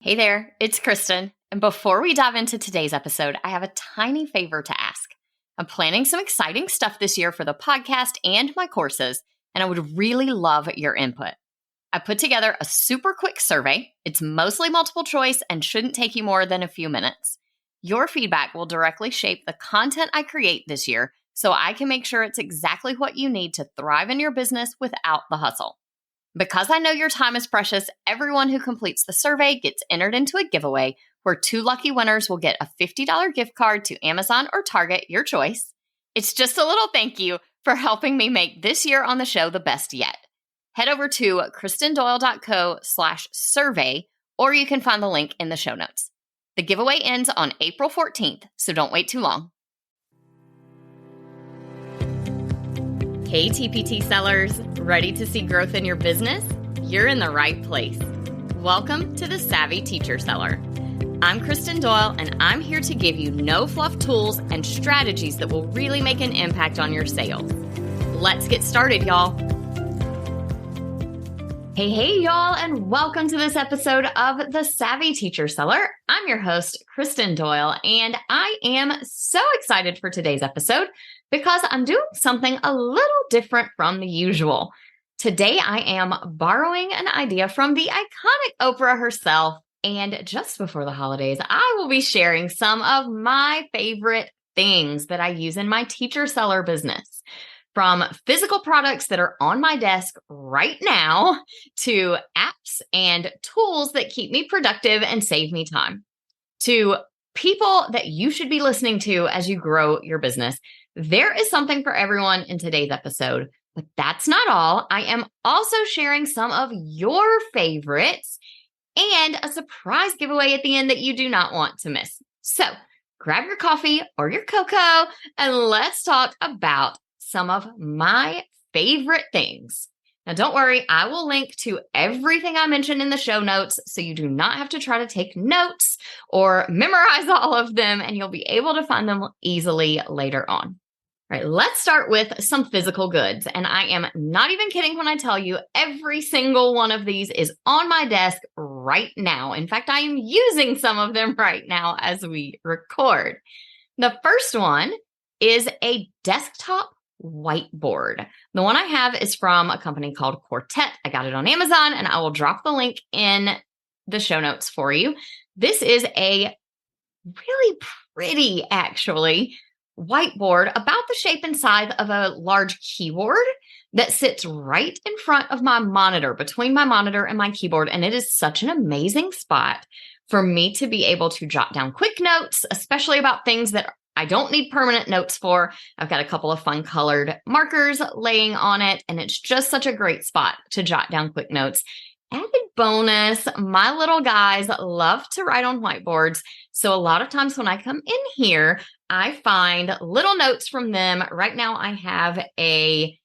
Hey there, it's Kristen. And before we dive into today's episode, I have a tiny favor to ask. I'm planning some exciting stuff this year for the podcast and my courses, and I would really love your input. I put together a super quick survey. It's mostly multiple choice and shouldn't take you more than a few minutes. Your feedback will directly shape the content I create this year, so I can make sure it's exactly what you need to thrive in your business without the hustle. Because I know your time is precious, everyone who completes the survey gets entered into a giveaway where 2 lucky winners will get a $50 gift card to Amazon or Target, your choice. It's just a little thank you for helping me make this year on the show the best yet. Head over to kristendoyle.co/survey, or you can find the link in the show notes. The giveaway ends on April 14th, so don't wait too long. Hey, TPT sellers, ready to see growth in your business? You're in the right place. Welcome to the Savvy Teacher Seller. I'm Kristen Doyle, and I'm here to give you no-fluff tools and strategies that will really make an impact on your sales. Let's get started, y'all. Hey, y'all, and welcome to this episode of the Savvy Teacher Seller. I'm your host, Kristen Doyle, and I am so excited for today's episode because I'm doing something a little different from the usual. Today, I am borrowing an idea from the iconic Oprah herself, and just before the holidays, I will be sharing some of my favorite things that I use in my teacher seller business. From physical products that are on my desk right now to apps and tools that keep me productive and save me time, to people that you should be listening to as you grow your business. There is something for everyone in today's episode, but that's not all. I am also sharing some of your favorites and a surprise giveaway at the end that you do not want to miss. So grab your coffee or your cocoa and let's talk about some of my favorite things. Now, don't worry, I will link to everything I mentioned in the show notes, so you do not have to try to take notes or memorize all of them, and you'll be able to find them easily later on. All right, let's start with some physical goods. And I am not even kidding when I tell you every single one of these is on my desk right now. In fact, I am using some of them right now as we record. The first one is a desktop whiteboard. The one I have is from a company called Quartet. I got it on Amazon, and I will drop the link in the show notes for you. This is a really pretty, actually, whiteboard about the shape and size of a large keyboard that sits right in front of my monitor, between my monitor and my keyboard. And it is such an amazing spot for me to be able to jot down quick notes, especially about things that I don't need permanent notes for. I've got a couple of fun colored markers laying on it, and it's just such a great spot to jot down quick notes. Added bonus, my little guys love to write on whiteboards. So a lot of times when I come in here, I find little notes from them. Right now, I have a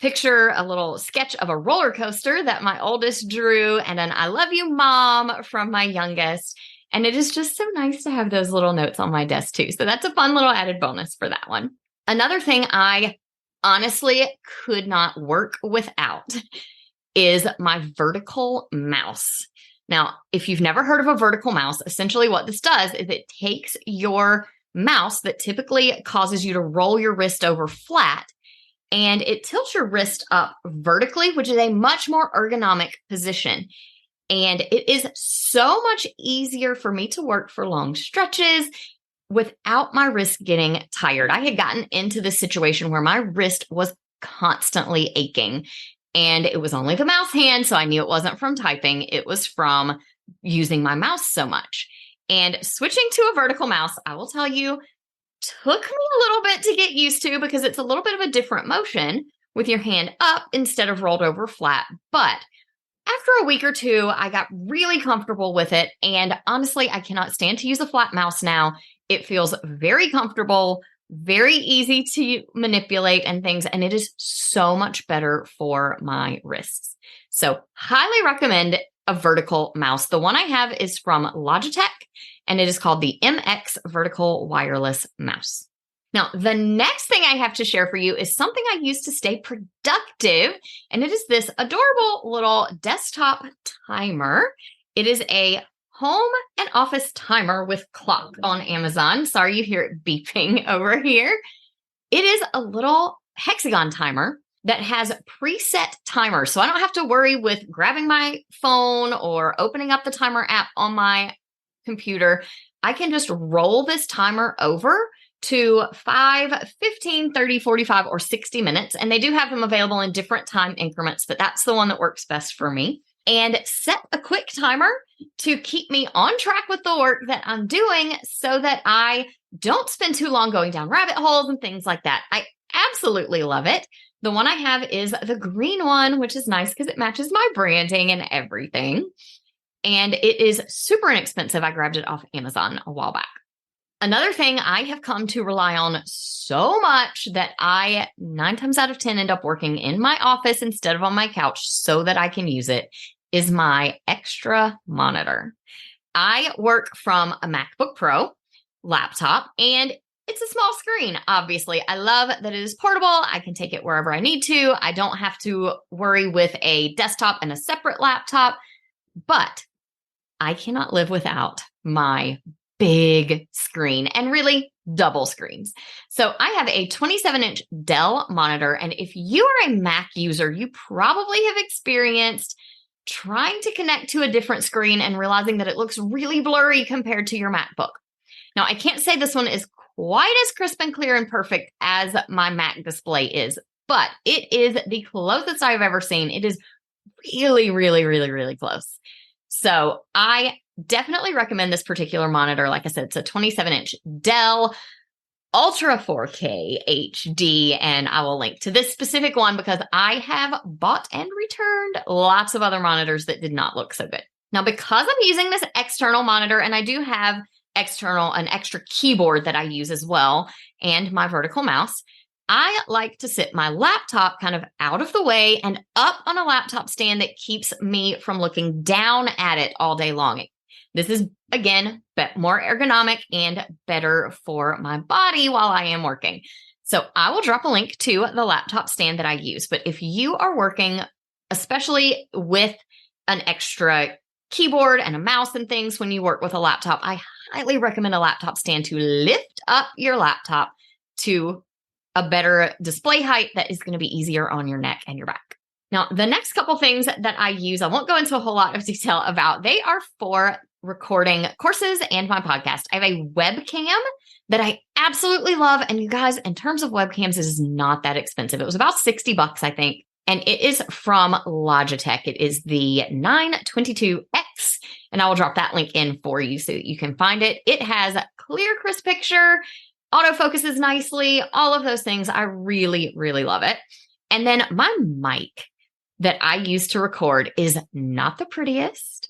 picture, a little sketch of a roller coaster that my oldest drew, and an I love you, Mom, from my youngest. And it is just so nice to have those little notes on my desk too. So that's a fun little added bonus for that one. Another thing I honestly could not work without is my vertical mouse. Now, if you've never heard of a vertical mouse, essentially what this does is it takes your mouse that typically causes you to roll your wrist over flat, and it tilts your wrist up vertically, which is a much more ergonomic position. And it is so much easier for me to work for long stretches without my wrist getting tired. I had gotten into this situation where my wrist was constantly aching, and it was only the mouse hand, so I knew it wasn't from typing. It was from using my mouse so much. And switching to a vertical mouse, I will tell you, took me a little bit to get used to because it's a little bit of a different motion with your hand up instead of rolled over flat. But after a week or two, I got really comfortable with it. And honestly, I cannot stand to use a flat mouse now. It feels very comfortable, very easy to manipulate and things. And it is so much better for my wrists. So highly recommend a vertical mouse. The one I have is from Logitech, and it is called the MX Vertical Wireless Mouse. Now, the next thing I have to share for you is something I use to stay productive, and it is this adorable little desktop timer. It is a home and office timer with clock on Amazon. Sorry, you hear it beeping over here. It is a little hexagon timer that has preset timers. So I don't have to worry with grabbing my phone or opening up the timer app on my computer. I can just roll this timer over to 5, 15, 30, 45, or 60 minutes. And they do have them available in different time increments, but that's the one that works best for me. And set a quick timer to keep me on track with the work that I'm doing so that I don't spend too long going down rabbit holes and things like that. I absolutely love it. The one I have is the green one, which is nice because it matches my branding and everything. And it is super inexpensive. I grabbed it off Amazon a while back. Another thing I have come to rely on so much that I 9 times out of 10 end up working in my office instead of on my couch so that I can use it is my extra monitor. I work from a MacBook Pro laptop and it's a small screen, obviously. I love that it is portable. I can take it wherever I need to. I don't have to worry with a desktop and a separate laptop, but I cannot live without my big screen and really double screens. So I have a 27-inch Dell monitor. And if you are a Mac user, you probably have experienced trying to connect to a different screen and realizing that it looks really blurry compared to your MacBook. Now, I can't say this one is quite as crisp and clear and perfect as my Mac display is, but it is the closest I've ever seen. It is really, really, really, really close. So I definitely recommend this particular monitor. Like I said, it's a 27-inch Dell Ultra 4K HD, and I will link to this specific one because I have bought and returned lots of other monitors that did not look so good. Now, because I'm using this external monitor, and I do have an extra keyboard that I use as well, and my vertical mouse, I like to sit my laptop kind of out of the way and up on a laptop stand that keeps me from looking down at it all day long. This is, again, more ergonomic and better for my body while I am working. So I will drop a link to the laptop stand that I use. But if you are working, especially with an extra keyboard and a mouse and things when you work with a laptop, I highly recommend a laptop stand to lift up your laptop to a better display height that is going to be easier on your neck and your back. Now, the next couple things that I use, I won't go into a whole lot of detail about. They are for recording courses and my podcast. I have a webcam that I absolutely love. And you guys, in terms of webcams, it is not that expensive. It was about $60, I think. And it is from Logitech. It is the 922X. And I will drop that link in for you so that you can find it. It has a clear, crisp picture, autofocuses nicely, all of those things. I really, really love it. And then my mic that I use to record is not the prettiest.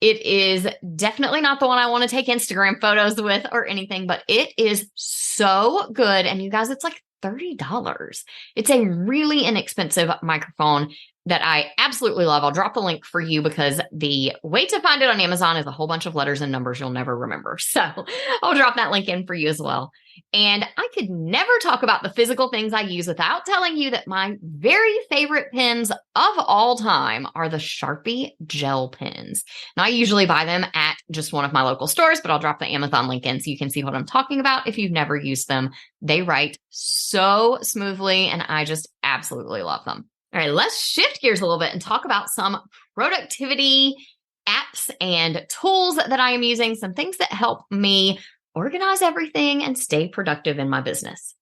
It is definitely not the one I want to take Instagram photos with or anything, but it is so good. And you guys, it's like $30. It's a really inexpensive microphone that I absolutely love. I'll drop a link for you because the way to find it on Amazon is a whole bunch of letters and numbers you'll never remember. So I'll drop that link in for you as well. And I could never talk about the physical things I use without telling you that my very favorite pens of all time are the Sharpie gel pens. Now, I usually buy them at just one of my local stores, but I'll drop the Amazon link in so you can see what I'm talking about if you've never used them. They write so smoothly, and I just absolutely love them. All right, let's shift gears a little bit and talk about some productivity apps and tools that I am using, some things that help me organize everything and stay productive in my business.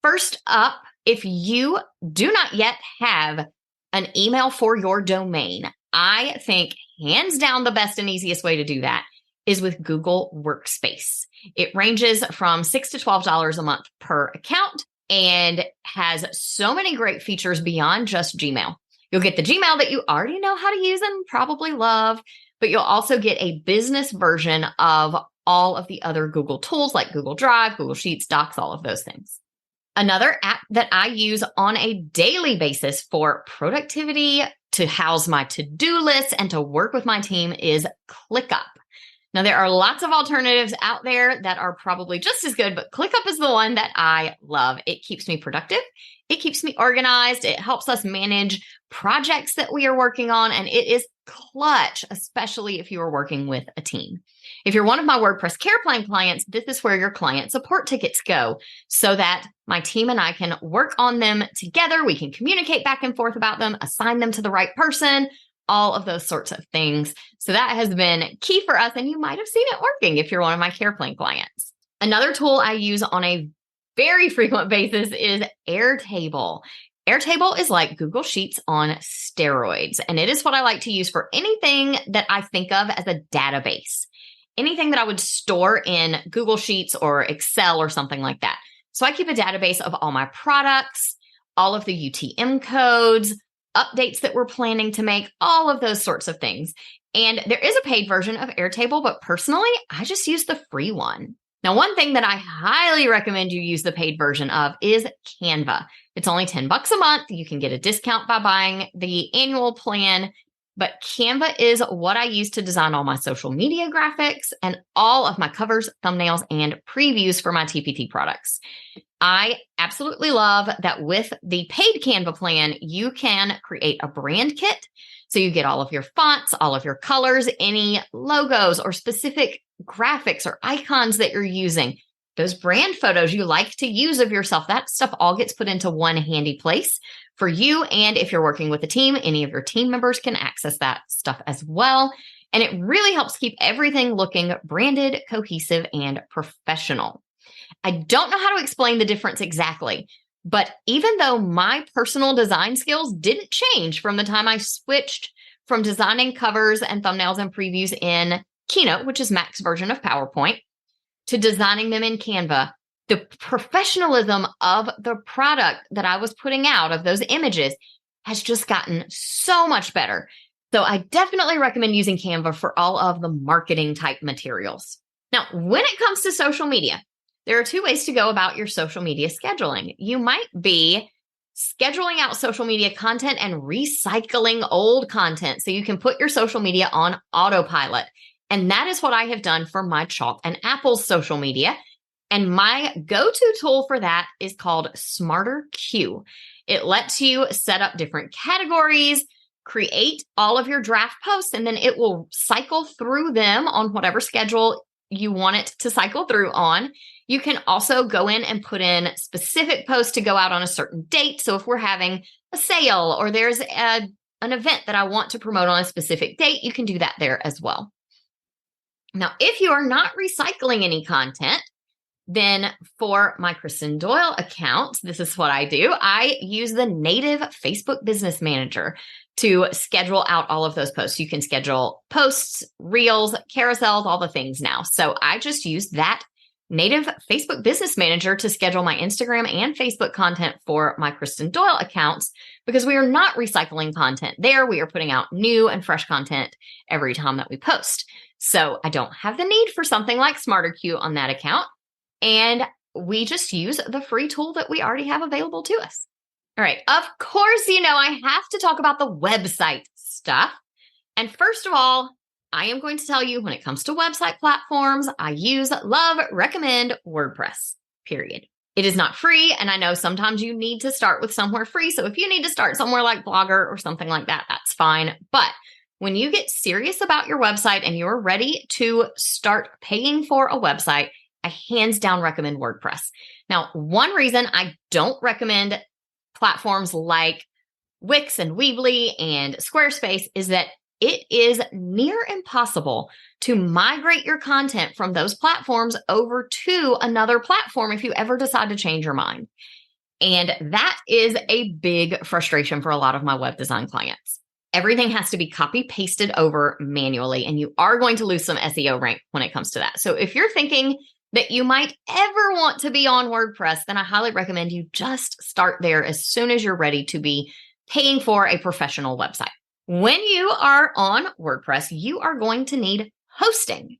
First up, if you do not yet have an email for your domain, I think hands down the best and easiest way to do that is with Google Workspace. It ranges from $6 to $12 a month per account and has so many great features beyond just Gmail. You'll get the Gmail that you already know how to use and probably love, but you'll also get a business version of all of the other Google tools like Google Drive, Google Sheets, Docs, all of those things. Another app that I use on a daily basis for productivity, to house my to-do list and to work with my team is ClickUp. Now, there are lots of alternatives out there that are probably just as good, but ClickUp is the one that I love. It keeps me productive. It keeps me organized. It helps us manage projects that we are working on, and it is clutch, especially if you are working with a team. If you're one of my WordPress Care Plan clients, this is where your client support tickets go so that my team and I can work on them together. We can communicate back and forth about them, assign them to the right person, all of those sorts of things. So that has been key for us, and you might have seen it working if you're one of my Care Plan clients. Another tool I use on a very frequent basis is Airtable. Airtable is like Google Sheets on steroids, and it is what I like to use for anything that I think of as a database, anything that I would store in Google Sheets or Excel or something like that. So I keep a database of all my products, all of the UTM codes, updates that we're planning to make, all of those sorts of things. And there is a paid version of Airtable, but personally, I just use the free one. Now, one thing that I highly recommend you use the paid version of is Canva. It's only $10 a month. You can get a discount by buying the annual plan, but Canva is what I use to design all my social media graphics and all of my covers, thumbnails, and previews for my TPT products. I absolutely love that with the paid Canva plan, you can create a brand kit. So you get all of your fonts, all of your colors, any logos or specific graphics or icons that you're using, those brand photos you like to use of yourself, that stuff all gets put into one handy place for you. And if you're working with a team, any of your team members can access that stuff as well. And it really helps keep everything looking branded, cohesive, and professional. I don't know how to explain the difference exactly, but even though my personal design skills didn't change from the time I switched from designing covers and thumbnails and previews in Keynote, which is Mac's version of PowerPoint, to designing them in Canva, the professionalism of the product that I was putting out of those images has just gotten so much better. So I definitely recommend using Canva for all of the marketing type materials. Now, when it comes to social media, there are two ways to go about your social media scheduling. You might be scheduling out social media content and recycling old content so you can put your social media on autopilot. And that is what I have done for my Chalk and Apples social media. And my go-to tool for that is called Smarter Queue. It lets you set up different categories, create all of your draft posts, and then it will cycle through them on whatever schedule you want it to cycle through on. You can also go in and put in specific posts to go out on a certain date. So if we're having a sale or there's an event that I want to promote on a specific date, you can do that there as well. Now, if you are not recycling any content, then for my Kristen Doyle account, this is what I do. I use the native Facebook Business Manager to schedule out all of those posts. You can schedule posts, reels, carousels, all the things now. So I just use that native Facebook Business Manager to schedule my Instagram and Facebook content for my Kristen Doyle accounts because we are not recycling content there. We are putting out new and fresh content every time that we post. So I don't have the need for something like Smarter Queue on that account. And we just use the free tool that we already have available to us. All right. Of course, I have to talk about the website stuff. And first of all, I am going to tell you when it comes to website platforms, I recommend WordPress, period. It is not free. And I know sometimes you need to start with somewhere free. So if you need to start somewhere like Blogger or something like that, that's fine. But when you get serious about your website and you're ready to start paying for a website, I hands down recommend WordPress. Now, one reason I don't recommend platforms like Wix and Weebly and Squarespace is that it is near impossible to migrate your content from those platforms over to another platform if you ever decide to change your mind. And that is a big frustration for a lot of my web design clients. Everything has to be copy pasted over manually, and you are going to lose some SEO rank when it comes to that. So if you're thinking that you might ever want to be on WordPress, then I highly recommend you just start there as soon as you're ready to be paying for a professional website. When you are on WordPress, you are going to need hosting.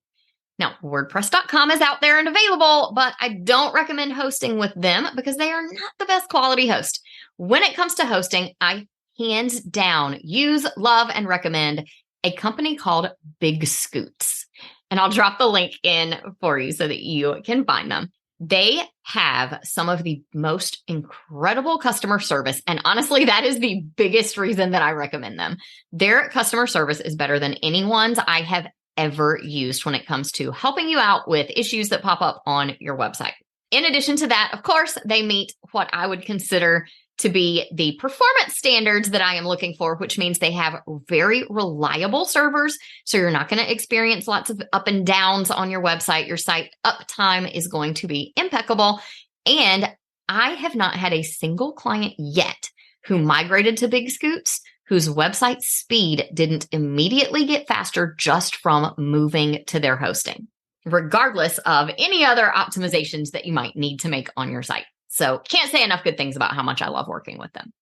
Now, WordPress.com is out there and available, but I don't recommend hosting with them because they are not the best quality host. When it comes to hosting, I hands down use, love, and recommend a company called Big Scoots. And I'll drop the link in for you so that you can find them. They have some of the most incredible customer service. And honestly, that is the biggest reason that I recommend them. Their customer service is better than anyone's I have ever used when it comes to helping you out with issues that pop up on your website. In addition to that, of course, they meet what I would consider to be the performance standards that I am looking for, which means they have very reliable servers. So you're not going to experience lots of up and downs on your website. Your site uptime is going to be impeccable. And I have not had a single client yet who migrated to Big Scoots whose website speed didn't immediately get faster just from moving to their hosting, regardless of any other optimizations that you might need to make on your site. So can't say enough good things about how much I love working with them.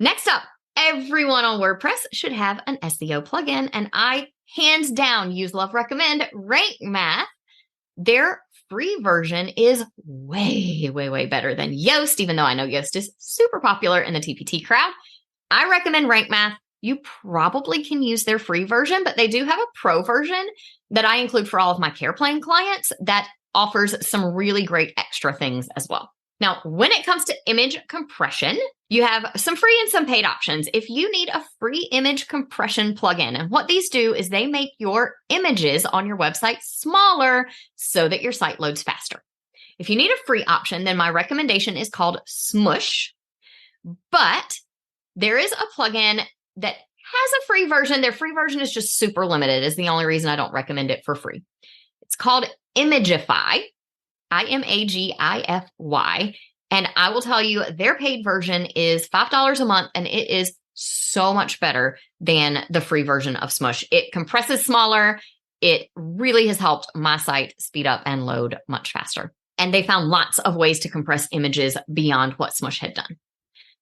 Next up, everyone on WordPress should have an SEO plugin, and I hands down use, love, recommend Rank Math. Their free version is way, way, way better than Yoast, even though I know Yoast is super popular in the TPT crowd. I recommend Rank Math. You probably can use their free version, but they do have a pro version that I include for all of my care plan clients that offers some really great extra things as well. Now, when it comes to image compression, you have some free and some paid options. If you need a free image compression plugin, and what these do is they make your images on your website smaller so that your site loads faster. If you need a free option, then my recommendation is called Smush, but there is a plugin that has a free version. Their free version is just super limited, is the only reason I don't recommend it for free. It's called Imagify. Imagify. And I will tell you, their paid version is $5 a month, and it is so much better than the free version of Smush. It compresses smaller. It really has helped my site speed up and load much faster. And they found lots of ways to compress images beyond what Smush had done.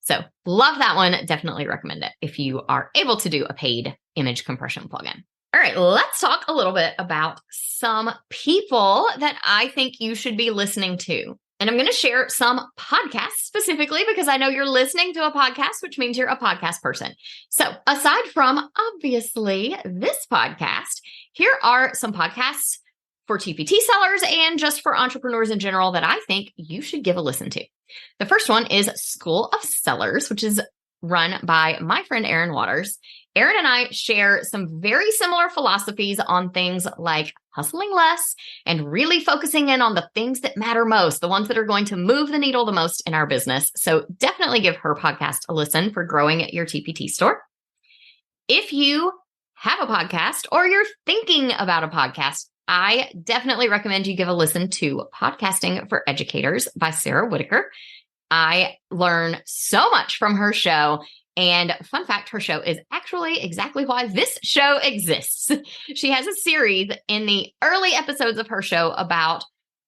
So love that one. Definitely recommend it if you are able to do a paid image compression plugin. All right, let's talk a little bit about some people that I think you should be listening to. And I'm going to share some podcasts specifically because I know you're listening to a podcast, which means you're a podcast person. So aside from obviously this podcast, here are some podcasts for TPT sellers and just for entrepreneurs in general that I think you should give a listen to. The first one is School of Sellers, which is run by my friend Erin Waters. Erin and I share some very similar philosophies on things like hustling less and really focusing in on the things that matter most, the ones that are going to move the needle the most in our business. So definitely give her podcast a listen for growing your TPT store. If you have a podcast or you're thinking about a podcast, I definitely recommend you give a listen to Podcasting for Educators by Sarah Whitaker. I learn so much from her show. And fun fact, her show is actually exactly why this show exists. She has a series in the early episodes of her show about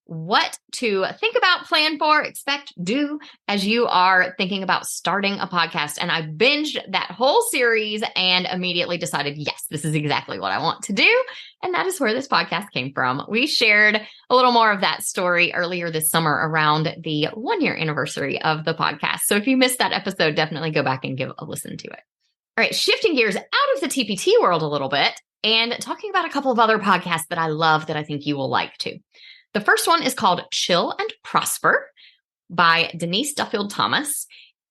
what to think about, plan for, expect, do as you are thinking about starting a podcast. And I binged that whole series and immediately decided, yes, this is exactly what I want to do. And that is where this podcast came from. We shared a little more of that story earlier this summer around the 1-year anniversary of the podcast. So if you missed that episode, definitely go back and give a listen to it. All right, shifting gears out of the TPT world a little bit and talking about a couple of other podcasts that I love that I think you will like too. The first one is called Chill and Prosper by Denise Duffield Thomas.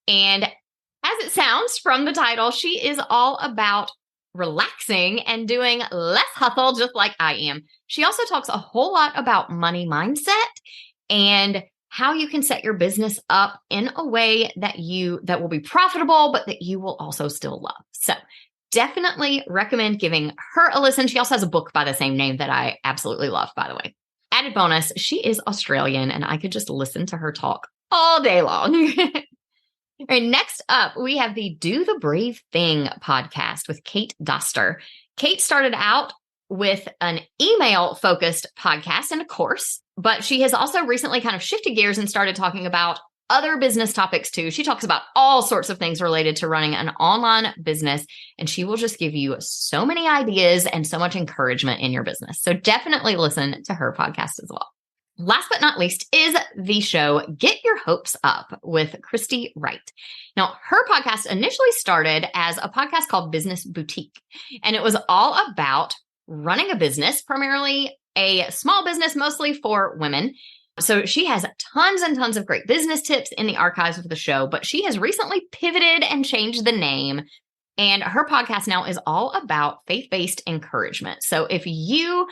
And as it sounds from the title, she is all about relaxing and doing less hustle, just like I am. She also talks a whole lot about money mindset and how you can set your business up in a way that will be profitable, but that you will also still love. So definitely recommend giving her a listen. She also has a book by the same name that I absolutely love, by the way. Added bonus, she is Australian and I could just listen to her talk all day long. All right, next up, we have the Do the Brave Thing podcast with Kate Doster. Kate started out with an email-focused podcast and a course, but she has also recently kind of shifted gears and started talking about other business topics too. She talks about all sorts of things related to running an online business, and she will just give you so many ideas and so much encouragement in your business. So definitely listen to her podcast as well. Last but not least is the show Get Your Hopes Up with Christy Wright. Now, her podcast initially started as a podcast called Business Boutique, and it was all about running a business, primarily a small business, mostly for women, So she has tons and tons of great business tips in the archives of the show, but she has recently pivoted and changed the name. And her podcast now is all about faith-based encouragement. So if you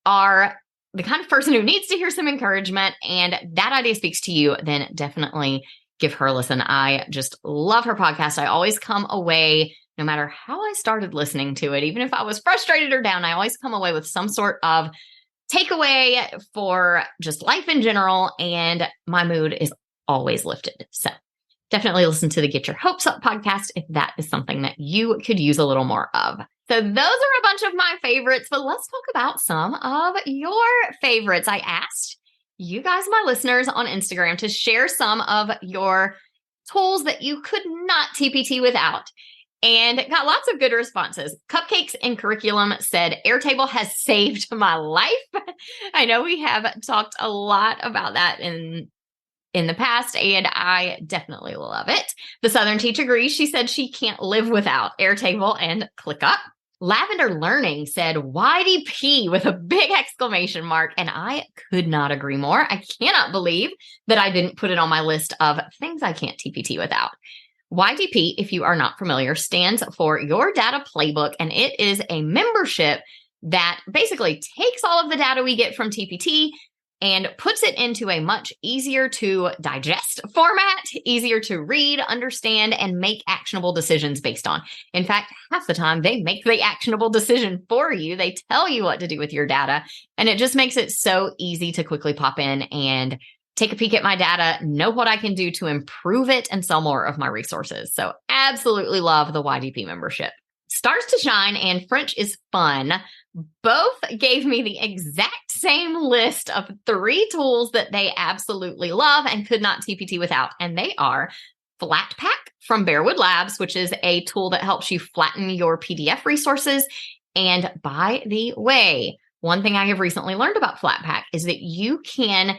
are the kind of person who needs to hear some encouragement and that idea speaks to you, then definitely give her a listen. I just love her podcast. I always come away, no matter how I started listening to it, even if I was frustrated or down, I always come away with some sort of takeaway for just life in general, and my mood is always lifted. So definitely listen to the Get Your Hopes Up podcast if that is something that you could use a little more of. So those are a bunch of my favorites, but let's talk about some of your favorites. I asked you guys, my listeners on Instagram, to share some of your tools that you could not TPT without. And got lots of good responses. Cupcakes in Curriculum said, Airtable has saved my life. I know we have talked a lot about that in the past, and I definitely love it. The Southern Teach agrees. She said she can't live without Airtable and ClickUp. Lavender Learning said YDP with a big exclamation mark, and I could not agree more. I cannot believe that I didn't put it on my list of things I can't TPT without. YDP, if you are not familiar, stands for Your Data Playbook, and it is a membership that basically takes all of the data we get from TPT and puts it into a much easier to digest format, easier to read, understand, and make actionable decisions based on. In fact, half the time they make the actionable decision for you. They tell you what to do with your data, and it just makes it so easy to quickly pop in and take a peek at my data, know what I can do to improve it and sell more of my resources. So absolutely love the YDP membership. Stars to Shine and French is Fun both gave me the exact same list of 3 tools that they absolutely love and could not TPT without. And they are Flatpak from Bearwood Labs, which is a tool that helps you flatten your PDF resources. And by the way, one thing I have recently learned about Flatpak is that you can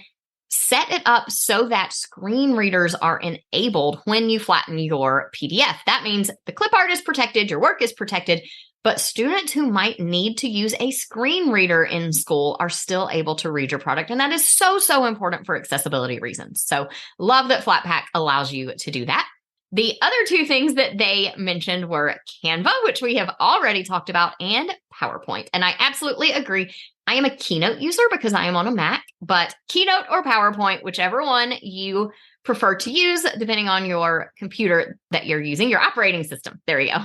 set it up so that screen readers are enabled when you flatten your PDF. That means the clip art is protected, your work is protected, but students who might need to use a screen reader in school are still able to read your product. And that is so, so important for accessibility reasons. So love that Flatpak allows you to do that. The other 2 things that they mentioned were Canva, which we have already talked about, and PowerPoint. And I absolutely agree. I am a Keynote user because I am on a Mac, but Keynote or PowerPoint, whichever one you prefer to use, depending on your computer that you're using, your operating system. There you go.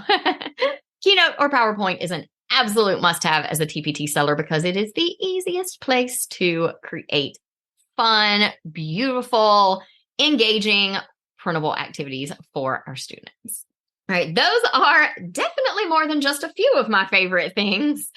Keynote or PowerPoint is an absolute must-have as a TPT seller because it is the easiest place to create fun, beautiful, engaging, printable activities for our students. All right, those are definitely more than just a few of my favorite things.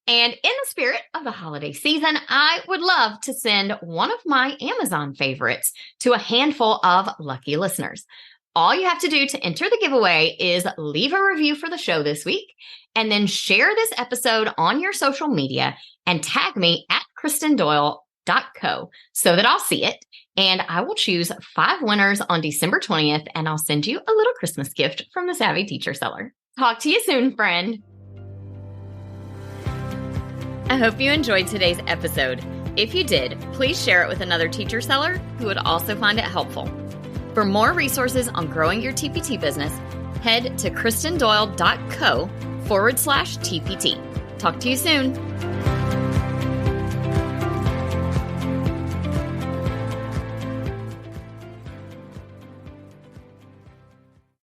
And in the spirit of the holiday season, I would love to send one of my Amazon favorites to a handful of lucky listeners. All you have to do to enter the giveaway is leave a review for the show this week and then share this episode on your social media and tag me at KristenDoyle.co so that I'll see it. And I will choose 5 winners on December 20th, and I'll send you a little Christmas gift from the Savvy Teacher Seller. Talk to you soon, friend. I hope you enjoyed today's episode. If you did, please share it with another teacher seller who would also find it helpful. For more resources on growing your TPT business, head to KristenDoyle.co/TPT. Talk to you soon.